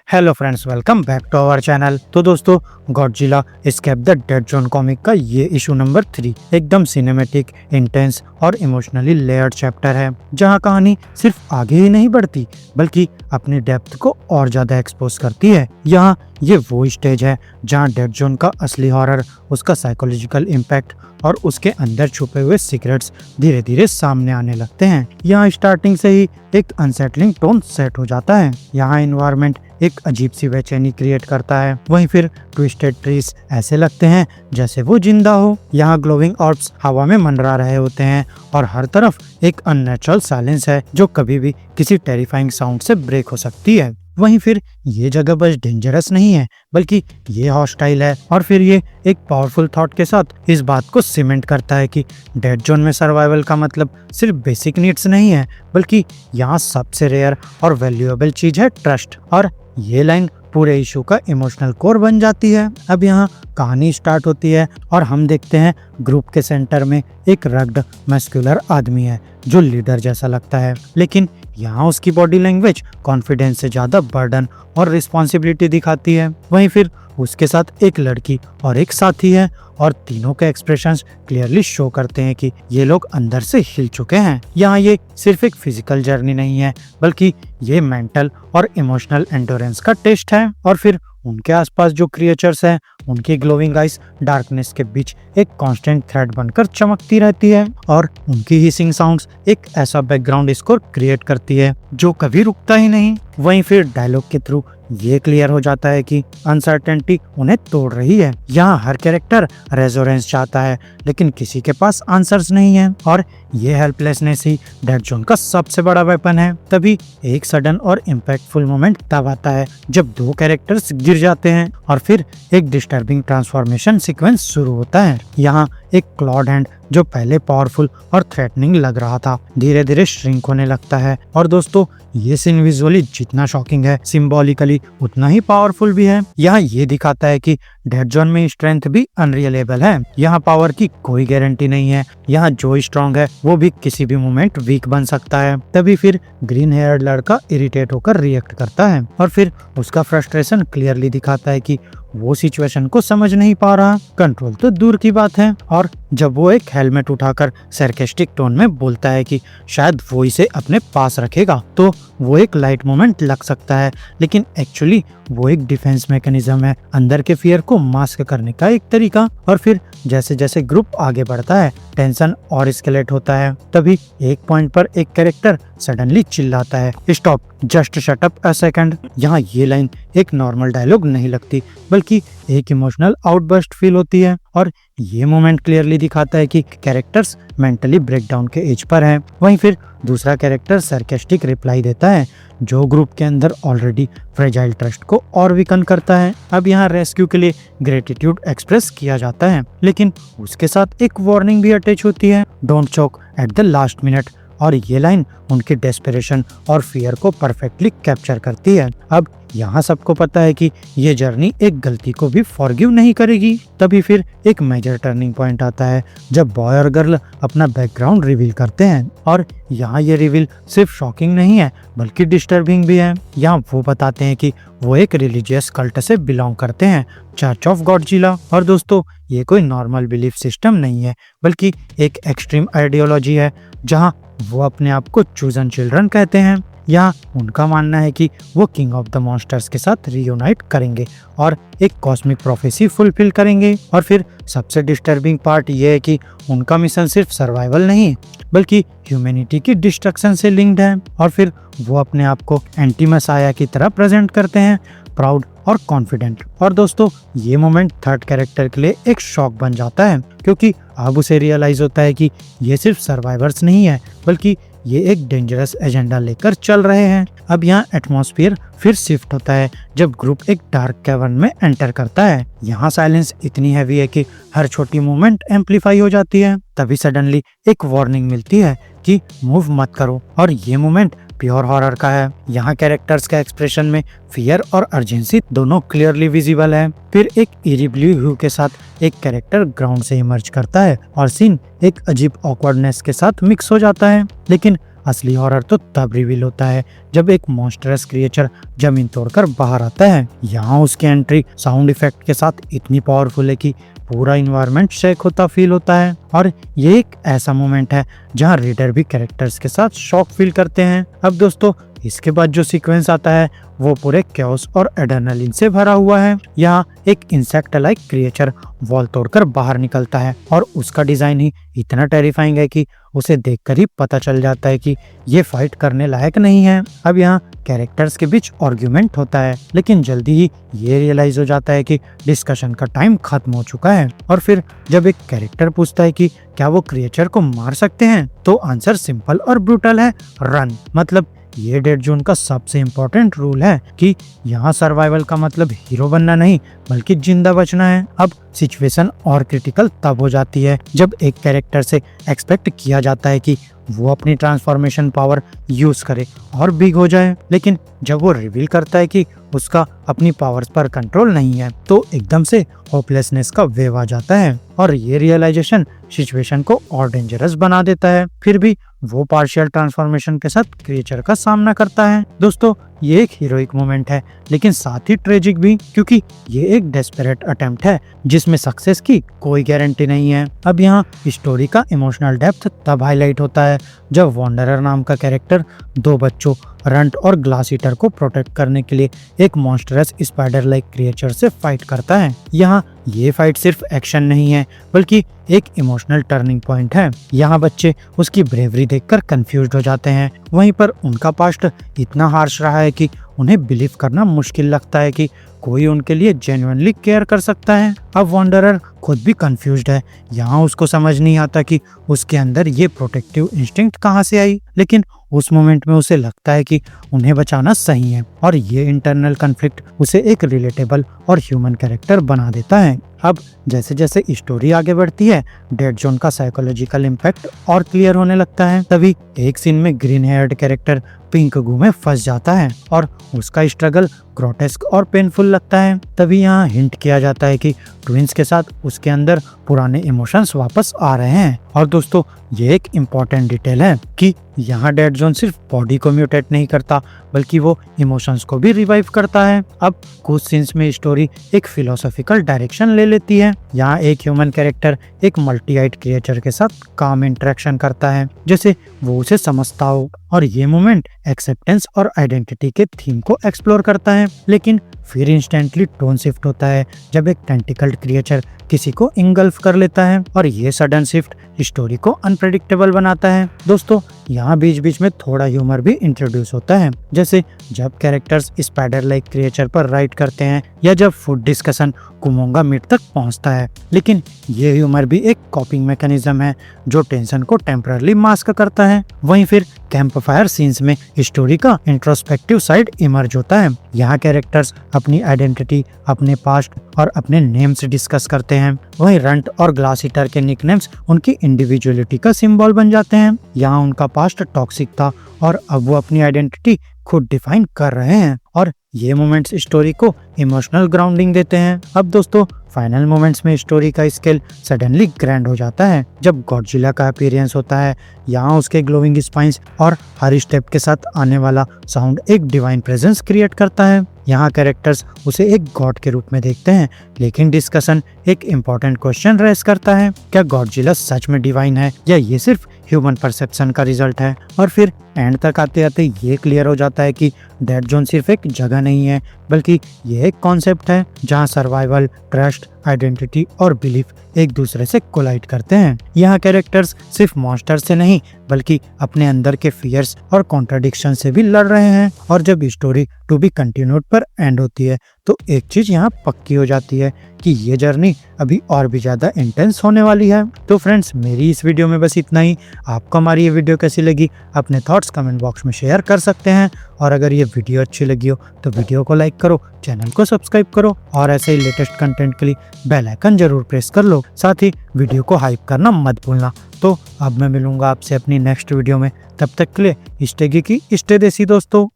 Hello friends, welcome back to our channel. तो दोस्तों, Godzilla escape the dead zone comic का ये issue number 3 एकदम सिनेमैटिक, इंटेंस और इमोशनली लेयर्ड चैप्टर है, जहां कहानी सिर्फ आगे ही नहीं बढ़ती बल्कि अपनी डेप्थ को और ज्यादा एक्सपोज करती है। यहाँ ये वो स्टेज है जहाँ डेड जोन का असली हॉरर, उसका साइकोलॉजिकल इम्पैक्ट और उसके अंदर छुपे हुए सीक्रेट्स धीरे धीरे सामने आने लगते हैं। यहाँ स्टार्टिंग से ही एक अनसेटलिंग टोन सेट हो जाता है। यहाँ एनवायरनमेंट एक अजीब सी बेचैनी क्रिएट करता है। वहीं फिर ट्विस्टेड ट्रीज ऐसे लगते हैं जैसे वो जिंदा हो। यहाँ ग्लोविंग ऑर्ब्स हवा में मंडरा रहे होते हैं और हर तरफ एक अननेचुरल साइलेंस है जो कभी भी किसी टेरिफाइंग साउंड से ब्रेक हो सकती है। वहीं फिर ये जगह बस डेंजरस नहीं है बल्कि ये हॉस्टाइल है, और फिर ये एक पावरफुल थॉट के साथ इस बात को सीमेंट करता है कि डेड जोन में सर्वाइवल का मतलब सिर्फ बेसिक नीड्स नहीं है, बल्कि यहाँ सबसे रेयर और वैल्यूएबल चीज है ट्रस्ट। और ये लाइन पूरे इशू का इमोशनल कोर बन जाती है। अब यहाँ कहानी स्टार्ट होती है और हम देखते हैं ग्रुप के सेंटर में एक रग्ड मस्कुलर आदमी है जो लीडर जैसा लगता है, लेकिन यहाँ उसकी बॉडी लैंग्वेज कॉन्फिडेंस से ज्यादा बर्डन और रिस्पॉन्सिबिलिटी दिखाती है। वहीं फिर उसके साथ एक लड़की और एक साथी है और तीनों के एक्सप्रेशंस क्लियरली शो करते हैं कि ये लोग अंदर से हिल चुके हैं। यहाँ ये सिर्फ एक फिजिकल जर्नी नहीं है बल्कि ये मेंटल और इमोशनल एंड्योरेंस का टेस्ट है। और फिर उनके आसपास जो क्रिएचर्स हैं, उनकी ग्लोविंग आइज डार्कनेस के बीच एक कांस्टेंट थ्रेड बनकर चमकती रहती है और उनकी हिसिंग साउंड्स एक ऐसा बैकग्राउंड स्कोर क्रिएट करती है जो कभी रुकता ही नहीं। वहीं फिर डायलॉग के थ्रू ये क्लियर हो जाता है कि अनसर्टेनिटी उन्हें तोड़ रही है। यहाँ हर कैरेक्टर रेजोरेंस चाहता है लेकिन किसी के पास आंसर्स नहीं है, और ये हेल्पलेसनेस ही डेड जोन का सबसे बड़ा वेपन है। तभी एक सडन और इम्पैक्टफुल मोमेंट तब आता है जब दो कैरेक्टर्स गिर जाते हैं और फिर एक डिस्टर्बिंग ट्रांसफॉर्मेशन सीक्वेंस शुरू होता है। यहाँ एक क्लॉड हैंड जो पहले पावरफुल और थ्रेटनिंग लग रहा था धीरे धीरे श्रिंक होने लगता है। और दोस्तों, ये सीन विजुअली जितना शॉकिंग है, सिंबॉलिकली उतना ही पावरफुल भी है। यहाँ ये दिखाता है कि डेड जोन में स्ट्रेंथ भी अनरियलेबल है। यहाँ पावर की कोई गारंटी नहीं है। यहाँ जो स्ट्रॉन्ग है वो भी किसी भी मोमेंट वीक बन सकता है। तभी फिर ग्रीन हेयर्ड लड़का इरिटेट होकर रिएक्ट करता है और फिर उसका फ्रस्ट्रेशन क्लियरली दिखाता है कि वो सिचुएशन को समझ नहीं पा रहा, कंट्रोल तो दूर की बात है। और जब वो एक हेलमेट उठाकर सरकास्टिक टोन में बोलता है कि शायद वो इसे अपने पास रखेगा, तो वो एक लाइट मोमेंट लग सकता है, लेकिन एक्चुअली वो एक डिफेंस मैकेनिज्म है, अंदर के फियर को मास्क करने का एक तरीका। और फिर जैसे जैसे ग्रुप आगे बढ़ता है, टेंशन और एस्केलेट होता है। तभी एक पॉइंट पर एक कैरेक्टर सडनली चिल्लाता है, stop, just shut up a second. यहाँ ये लाइन एक नॉर्मल डायलॉग नहीं लगती बल्कि एक इमोशनल आउटबर्स्ट फील होती है, और ये मोमेंट क्लियरली दिखाता है कि कैरेक्टर्स मेंटली ब्रेकडाउन के एज पर हैं। वहीं फिर दूसरा कैरेक्टर सरकास्टिक रिप्लाई देता है जो ग्रुप के अंदर ऑलरेडी फ्रेजाइल ट्रस्ट को और वीकन करता है। अब यहाँ रेस्क्यू के लिए ग्रेटिट्यूड एक्सप्रेस किया जाता है, लेकिन उसके साथ एक वार्निंग भी अटैच होती है, don't choke at the last minute. और ये लाइन उनकी डेस्परेशन और फियर को परफेक्टली कैप्चर करती है। अब यहाँ सबको पता है कि ये जर्नी एक गलती को भी फॉरगिव नहीं करेगी। तभी फिर एक मेजर टर्निंग पॉइंट आता है जब बॉय और गर्ल अपना बैकग्राउंड रिवील करते हैं, और यहाँ ये रिवील सिर्फ शॉकिंग नहीं है बल्कि डिस्टर्बिंग भी है। यहाँ वो बताते हैं कि वो एक रिलीजियस कल्ट से बिलोंग करते हैं, चर्च ऑफ गॉडजिला। और दोस्तों, ये कोई नॉर्मल बिलीफ सिस्टम नहीं है बल्कि एक एक्सट्रीम आइडियोलॉजी है जहाँ वो अपने आप को चूजन चिल्ड्रन कहते हैं। यहाँ उनका मानना है कि वो किंग ऑफ द मॉन्स्टर्स के साथ रियूनाइट करेंगे और एक कॉस्मिक प्रोफेसी फुलफिल करेंगे। और फिर सबसे डिस्टर्बिंग पार्ट ये है कि उनका मिशन सिर्फ सर्वाइवल नहीं बल्कि ह्यूमैनिटी की डिस्ट्रक्शन से लिंक्ड है। और फिर वो अपने आप को एंटी मसाया की तरह प्रेजेंट करते हैं, प्राउड और कॉन्फिडेंट। और दोस्तों, ये मोमेंट थर्ड कैरेक्टर के लिए एक शॉक बन जाता है, क्योंकि अब उसे रियलाइज होता है कि ये सिर्फ सर्वाइवर्स नहीं है बल्कि ये एक डेंजरस एजेंडा लेकर चल रहे हैं। अब यहाँ एटमॉस्फेयर फिर शिफ्ट होता है जब ग्रुप एक डार्क कैवर्न में एंटर करता है। यहाँ साइलेंस इतनी हैवी है कि हर छोटी मूवमेंट एम्पलीफाई हो जाती है। तभी सडनली एक वार्निंग मिलती है कि मूव मत करो, और ये मोमेंट प्योर हॉरर का है। यहाँ कैरेक्टर्स का एक्सप्रेशन में फियर और अर्जेंसी दोनों क्लियरली विजिबल है। फिर एक इरी ब्लू ह्यू के साथ एक कैरेक्टर ग्राउंड से इमर्ज करता है और सीन एक अजीब ऑकवर्डनेस के साथ मिक्स हो जाता है, लेकिन असली हॉरर तो तब रिवील होता है जब एक मॉन्स्टरस क्रिएचर जमीन तोड़कर बाहर आता है। यहाँ उसकी एंट्री साउंड इफेक्ट के साथ इतनी पावरफुल है कि पूरा इन्वायरमेंट शेक होता फील होता है, और ये एक ऐसा मोमेंट है जहाँ रीडर भी कैरेक्टर्स के साथ शॉक फील करते हैं। अब दोस्तों इसके बाद जो सीक्वेंस आता है वो पूरे कैओस और एड्रेनालिन से भरा हुआ है। यहाँ एक इंसेक्ट लाइक क्रिएचर वॉल तोड़कर बाहर निकलता है और उसका डिजाइन ही इतना टेरिफाइंग है कि उसे देखकर ही पता चल जाता है कि ये फाइट करने लायक नहीं है। अब यहाँ कैरेक्टर्स के बीच आर्ग्यूमेंट होता है, लेकिन जल्दी ही ये रियलाइज हो जाता है कि डिस्कशन का टाइम खत्म हो चुका है। और फिर जब एक कैरेक्टर पूछता है कि क्या वो क्रिएचर को मार सकते हैं, तो आंसर सिंपल और ब्रूटल है, रन। मतलब ये डेड जोन का सबसे इम्पोर्टेंट रूल है कि यहाँ सर्वाइवल का मतलब हीरो बनना नहीं बल्कि जिंदा बचना है। अब सिचुएशन और क्रिटिकल तब हो जाती है जब एक कैरेक्टर से एक्सपेक्ट किया जाता है कि वो अपनी ट्रांसफॉर्मेशन पावर यूज करे और बिग हो जाए, लेकिन जब वो रिवील करता है कि उसका अपनी पावर्स पर कंट्रोल नहीं है, तो एकदम से होपलेसनेस का वेव आ जाता है और ये रियलाइजेशन सिचुएशन को और डेंजरस बना देता है। फिर भी वो पार्शियल ट्रांसफॉर्मेशन के साथ क्रिएचर का सामना करता है। दोस्तों ये एक हीरोइक मोमेंट है, लेकिन साथ ही ट्रेजिक भी, क्योंकि ये एक डेस्परेट अटेम्प्ट है जिसमें सक्सेस की कोई गारंटी नहीं है। अब यहाँ स्टोरी का इमोशनल डेप्थ तब हाईलाइट होता है जब वॉन्डरर नाम का कैरेक्टर दो बच्चों रंट और ग्लास ईटर को प्रोटेक्ट करने के लिए एक मॉन्स्टरस स्पाइडर लाइक क्रिएचर से फाइट करता है। यहाँ ये फाइट सिर्फ एक्शन नहीं है बल्कि एक इमोशनल टर्निंग पॉइंट है। यहाँ बच्चे उसकी ब्रेवरी देखकर कंफ्यूज्ड हो जाते हैं, वहीं पर उनका पास्ट इतना हार्श रहा है कि उन्हें बिलीव करना मुश्किल लगता है कि कोई उनके लिए जेन्युइनली केयर कर सकता है। अब वॉन्डरर खुद भी कंफ्यूज्ड है। यहाँ उसको समझ नहीं आता कि उसके अंदर ये प्रोटेक्टिव इंस्टिंक्ट कहाँ से आई, लेकिन उस मोमेंट में उसे लगता है कि उन्हें बचाना सही है, और ये इंटरनल कॉन्फ्लिक्ट उसे एक रिलेटेबल और ह्यूमन कैरेक्टर बना देता है। अब जैसे जैसे स्टोरी आगे बढ़ती है, डेड जोन का साइकोलॉजिकल इम्पैक्ट और क्लियर होने लगता है। तभी एक सीन में ग्रीन हेयर्ड कैरेक्टर पिंक गू में फंस जाता है और उसका स्ट्रगल ग्रोटेस्क और पेनफुल लगता है। तभी यहाँ हिंट किया जाता है कि ट्विंस के साथ उसके अंदर पुराने इमोशंस वापस आ रहे हैं। और दोस्तों ये एक इम्पोर्टेंट डिटेल है कि यहाँ डेड जोन सिर्फ बॉडी को म्यूटेट नहीं करता बल्कि वो इमोशंस को भी रिवाइव करता है। अब कुछ सीन्स में स्टोरी एक फिलोसॉफिकल डायरेक्शन ले लेती है। यहाँ एक ह्यूमन कैरेक्टर एक मल्टी आइड क्रिएचर के साथ काम इंटरेक्शन करता है जैसे वो उसे समझता हो, और ये मोमेंट एक्सेप्टेंस और आइडेंटिटी के थीम को एक्सप्लोर करता है। लेकिन फिर इंस्टेंटली टोन शिफ्ट होता है जब एक टेंटिकल्ड क्रिएचर किसी को इंगल्फ कर लेता है, और ये सडन शिफ्ट स्टोरी को अनप्रेडिक्टेबल बनाता है। दोस्तों यहाँ बीच बीच में थोड़ा ह्यूमर भी इंट्रोड्यूस होता है, जैसे जब कैरेक्टर्स स्पाइडर लाइक क्रिएचर पर राइड करते हैं या जब फूड डिस्कशन कुमोंगा मीट तक पहुंचता है। लेकिन ये ह्यूमर भी एक कॉपिंग मैकेनिज्म है जो टेंशन को टेम्पररी मास्क करता है। वहीं फिर कैंप फायर सीन्स में स्टोरी का इंट्रोस्पेक्टिव साइड इमर्ज होता है। यहाँ कैरेक्टर्स अपनी आइडेंटिटी, अपने पास्ट और अपने नेम्स डिस्कस करते हैं। वहीं रंट और ग्लास ईटर के निकनेम्स उनकी इंडिविजुअलिटी का सिंबल बन जाते हैं। यहाँ उनका पास्ट टॉक्सिक था और अब वो अपनी आइडेंटिटी खुद डिफाइन कर रहे हैं, और ये मोमेंट्स स्टोरी को इमोशनल ग्राउंडिंग देते हैं। अब दोस्तों फाइनल मोमेंट्स में स्टोरी का स्केल सडनली ग्रैंड हो जाता है जब गॉडजिला का अपीयरेंस होता है। यहाँ उसके ग्लोइंग स्पाइन्स और हर स्टेप के साथ आने वाला साउंड एक डिवाइन प्रेजेंस क्रिएट करता है। यहाँ कैरेक्टर्स उसे एक गॉड के रूप में देखते हैं, लेकिन डिस्कशन एक इम्पोर्टेंट क्वेश्चन रेज करता है, क्या गॉडजिला सच में डिवाइन है या ये सिर्फ ह्यूमन परसेप्शन का रिजल्ट है। और फिर एंड तक आते आते ये क्लियर हो जाता है कि डेड जोन सिर्फ एक जगह नहीं है बल्कि ये एक कॉन्सेप्ट है जहाँ सर्वाइवल, ट्रस्ट, आइडेंटिटी और बिलीफ एक दूसरे से कोलाइड करते हैं। यहाँ कैरेक्टर्स सिर्फ मॉन्स्टर से नहीं बल्कि अपने अंदर के फियर्स और कॉन्ट्रडिक्शन से भी लड़ रहे हैं। और जब स्टोरी टू बी कंटिन्यूड पर एंड होती है तो एक चीज यहाँ पक्की हो जाती है कि ये जर्नी अभी और भी ज्यादा इंटेंस होने वाली है। तो फ्रेंड्स मेरी इस वीडियो में बस इतना ही। आपको हमारी ये वीडियो कैसी लगी अपने थॉट्स कमेंट बॉक्स में शेयर कर सकते हैं, और अगर ये वीडियो अच्छी लगी हो तो वीडियो को लाइक करो, चैनल को सब्सक्राइब करो, और ऐसे ही लेटेस्ट कंटेंट के लिए बेल आइकन जरूर प्रेस कर लो। साथ ही वीडियो को हाइप करना मत भूलना। तो अब मैं मिलूंगा आपसे अपनी नेक्स्ट वीडियो में, तब तक के लिए स्टे गीकी, स्टे देसी दोस्तों।